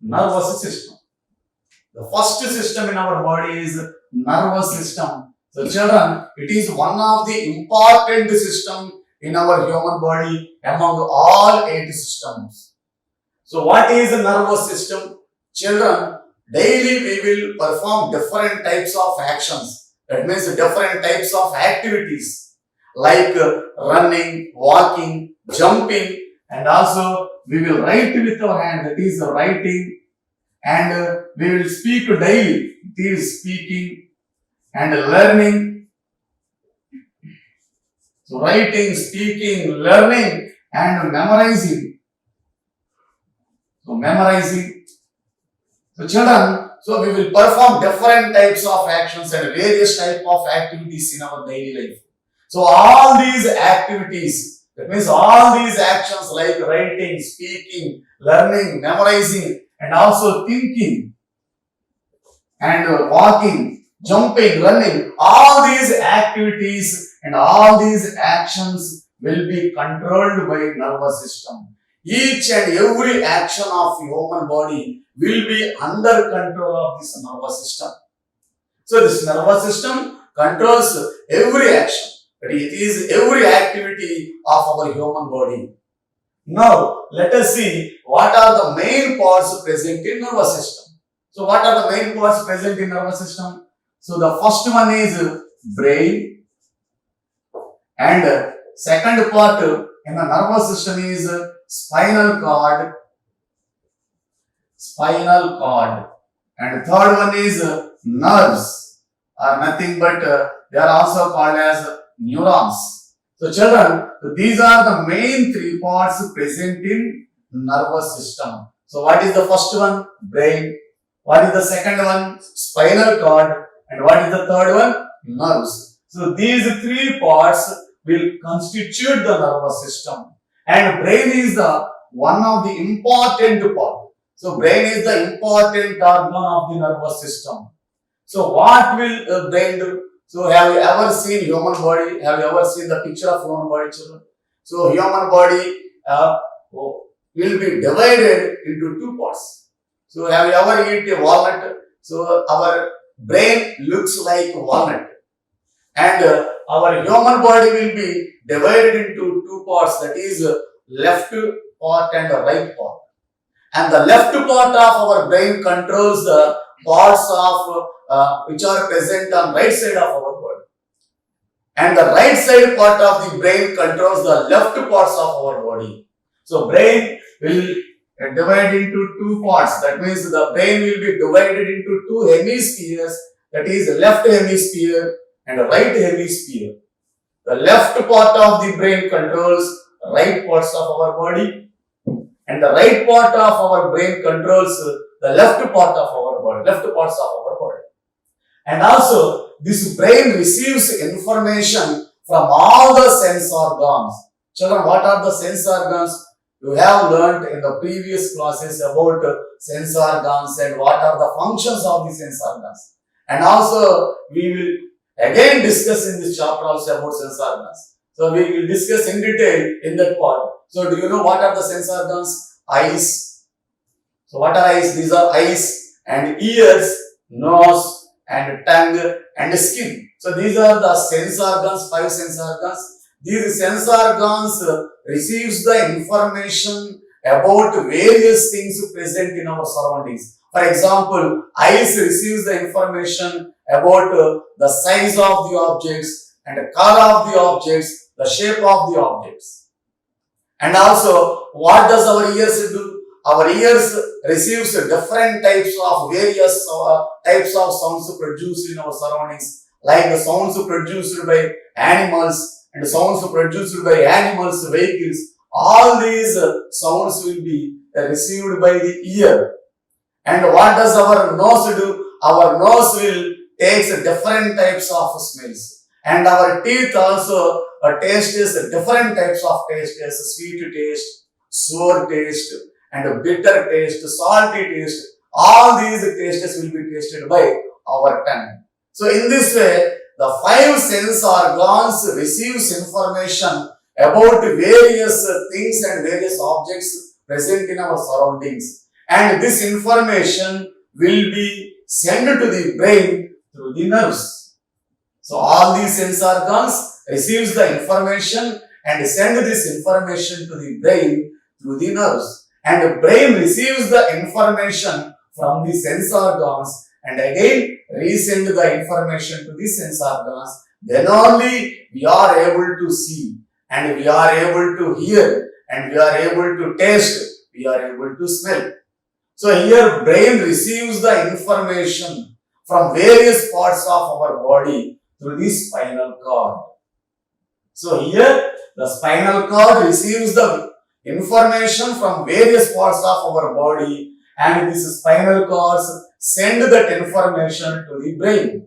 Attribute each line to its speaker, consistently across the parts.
Speaker 1: nervous system. The first system in our body is nervous system. So children, it is one of the important system in our human body among all 8 systems. So what is a nervous system? Children, daily we will perform different types of actions. That means different types of activities like running, walking, jumping, and also we will write with our hand, that is writing, and we will speak daily, it is speaking, and learning. So writing, speaking, learning, and memorizing. So memorizing. So children, so we will perform different types of actions and various type of activities in our daily life. So all these activities, that means all these actions like writing, speaking, learning, memorizing, and also thinking, and walking, jumping, running, all these activities and all these actions will be controlled by nervous system. Each and every action of human body will be under control of this nervous system. So this nervous system controls every action. But it is every activity of our human body. Now, let us see what are the main parts present in nervous system. So, what are the main parts present in nervous system? So, the first one is brain, and second part in the nervous system is spinal cord, and third one is nerves, are nothing but they are also called as neurons. So children, these are the main 3 parts present in nervous system. So what is the first one? Brain. What is the second one? Spinal cord. And what is the third one? Nerves. So these 3 parts will constitute the nervous system. And brain is the one of the important part. So brain is the important organ of the nervous system. So what will brain do? So have you ever seen human body? Have you ever seen the picture of human body, children? So human body will be divided into 2 parts. So have you ever eaten a walnut? So our brain looks like walnut. And our human body will be divided into 2 parts, that is left part and the right part. And the left part of our brain controls the parts of which are present on right side of our body. And the right side part of the brain controls the left parts of our body. So brain will divide into 2 parts. That means the brain will be divided into 2 hemispheres. That is left hemisphere and right hemisphere. The left part of the brain controls right parts of our body, and the right part of our brain controls the left part of our body, left parts of our body. And also, this brain receives information from all the sense organs. Children, what are the sense organs? You have learnt in the previous classes about sense organs and what are the functions of the sense organs. And also, we will again discuss in this chapter also about sense organs. So, we will discuss in detail in that part. So, do you know what are the sense organs? Eyes. So, what are eyes? These are eyes and ears, nose, and tongue and skin. So these are the sense organs, 5 sense organs. These sense organs receives the information about various things present in our surroundings. For example, eyes receives the information about the size of the objects and the color of the objects, the shape of the objects. And also, what does our ears do? Our ears receives different types of various types of sounds produced in our surroundings, like the sounds produced by animals and sounds produced by animals, vehicles. All these sounds will be received by the ear. And what does our nose do? Our nose will take different types of smells. And our teeth also tastes different types of tastes, sweet taste, sour taste, and bitter taste, salty taste. All these tastes will be tasted by our tongue. So in this way, the 5 sense organs receives information about various things and various objects present in our surroundings. and this information will be sent to the brain through the nerves. So all these sense organs receives the information and send this information to the brain through the nerves. And the brain receives the information from the sense organs and again resend the information to the sense organs. Then only we are able to see and we are able to hear and we are able to taste, we are able to smell. So here brain receives the information from various parts of our body through the spinal cord. So here the spinal cord receives the information from various parts of our body and these spinal cords send that information to the brain.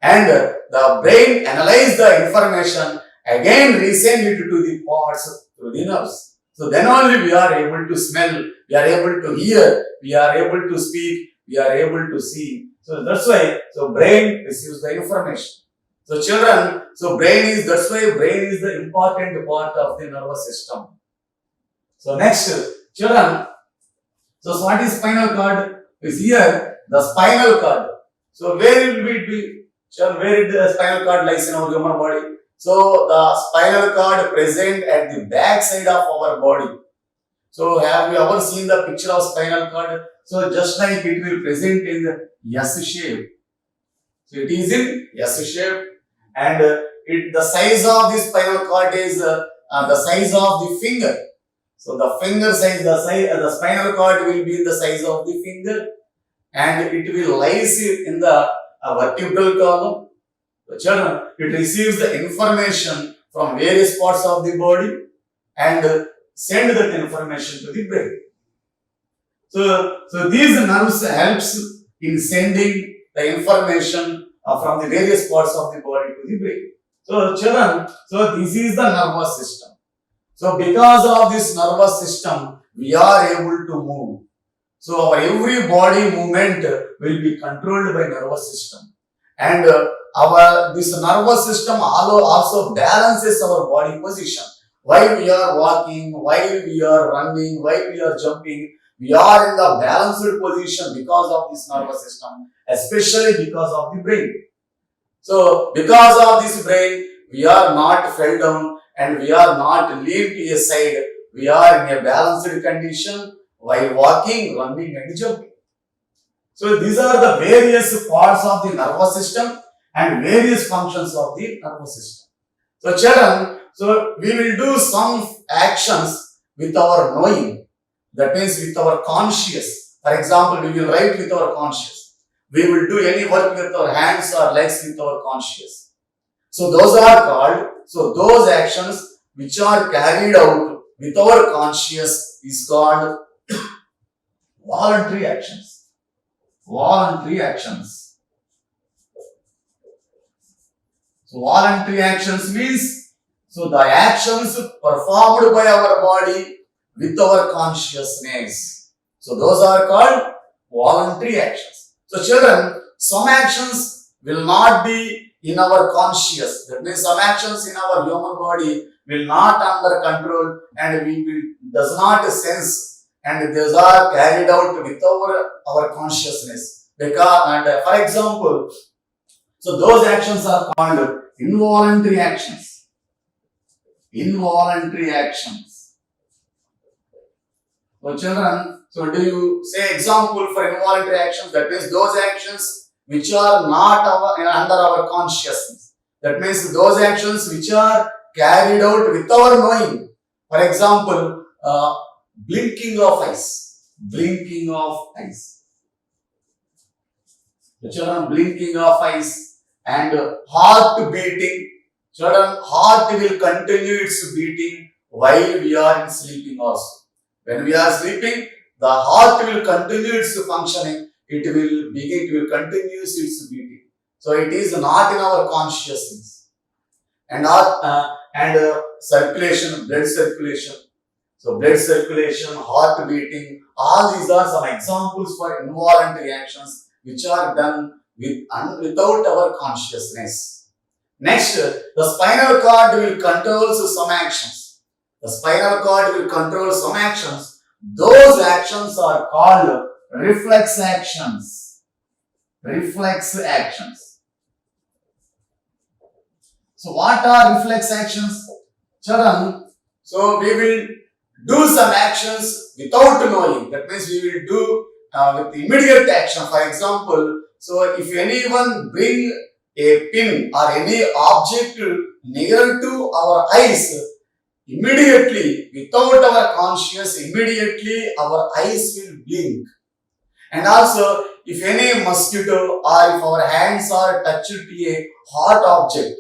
Speaker 1: And the brain analyze the information, again resend it to the parts through the nerves. So then only we are able to smell, we are able to hear, we are able to speak, we are able to see. So that's why, so brain receives the information. So children, that's why brain is the important part of the nervous system. So next, children, so what is spinal cord? Is here the spinal cord. So where will it be? Children, where is the spinal cord lies in our human body? So the spinal cord present at the back side of our body. So have you ever seen the picture of spinal cord? So just like it will present in the S shape. So it is in S shape and the size of the spinal cord is the size of the finger. So the finger size, the spinal cord will be in the size of the finger and it will lies in the vertebral column. So children, it receives the information from various parts of the body and send that information to the brain. So these nerves helps in sending the information from the various parts of the body to the brain. So children, so this is the nervous system. So because of this nervous system, we are able to move. So our every body movement will be controlled by nervous system. And this nervous system also balances our body position. While we are walking, while we are running, while we are jumping, we are in the balanced position because of this nervous system, especially because of the brain. So because of this brain, we are not fell down and we are not leaned to a side. We are in a balanced condition while walking, running and jumping. So these are the various parts of the nervous system and various functions of the nervous system. So children, so we will do some actions with our knowing. That means with our conscious. For example, we will write with our conscious. We will do any work with our hands or legs with our conscious. So those are called, so those actions which are carried out with our conscious is called voluntary actions. Voluntary actions. So voluntary actions means, so the actions performed by our body with our consciousness. So those are called voluntary actions. So children, some actions will not be in our conscious. That means some actions in our human body will not under control and we will does not sense and those are carried out with our consciousness. Because, and for example, so those actions are called involuntary actions. Involuntary actions. So children, so do you say example for involuntary actions? That means those actions which are not under our consciousness. That means those actions which are carried out with our knowing. For example, blinking of eyes. Blinking of eyes. The children, blinking of eyes and heart beating. Children, heart will continue its beating while we are in sleeping also. When we are sleeping, the heart will continue its functioning. It will continue its beating. So it is not in our consciousness. And circulation, blood circulation. So blood circulation, heart beating, all these are some examples for involuntary actions which are done without our consciousness. Next, the spinal cord will control some actions. The spinal cord will control some actions those actions are called reflex actions. Reflex actions. So what are reflex actions? Children, so we will do some actions without knowing. That means we will do with immediate action. For example, so if anyone bring a pin or any object near to our eyes, immediately, without our conscious, immediately our eyes will blink. And also, if any mosquito or if our hands are touched to a hot object,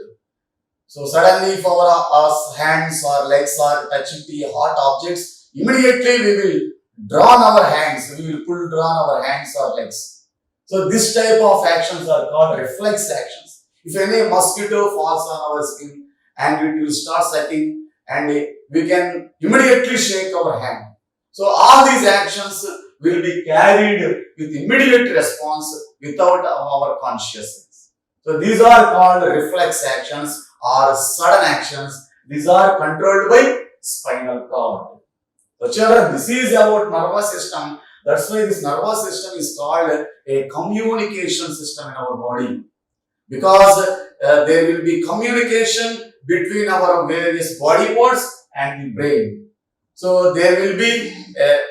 Speaker 1: so suddenly if our hands or legs are touched to a hot objects, immediately we will drawn our hands, we will pull down our hands or legs. So this type of actions are called reflex actions. If any mosquito falls on our skin and it will start sucking and we can immediately shake our hand. So all these actions will be carried with immediate response without our consciousness. So these are called reflex actions or sudden actions. These are controlled by spinal cord. So children, this is about nervous system. That's why this nervous system is called a communication system in our body. Because there will be communication between our various body parts and the brain. So there will be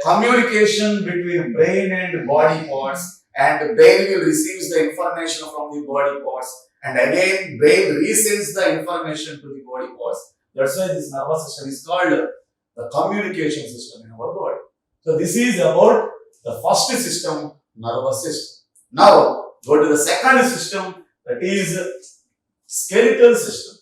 Speaker 1: communication between brain and body parts, and the brain will receive the information from the body parts, and again brain resends the information to the body parts. That's why this nervous system is called the communication system in our body. So this is about the first system, nervous system. Now go to the second system, that is skeletal system.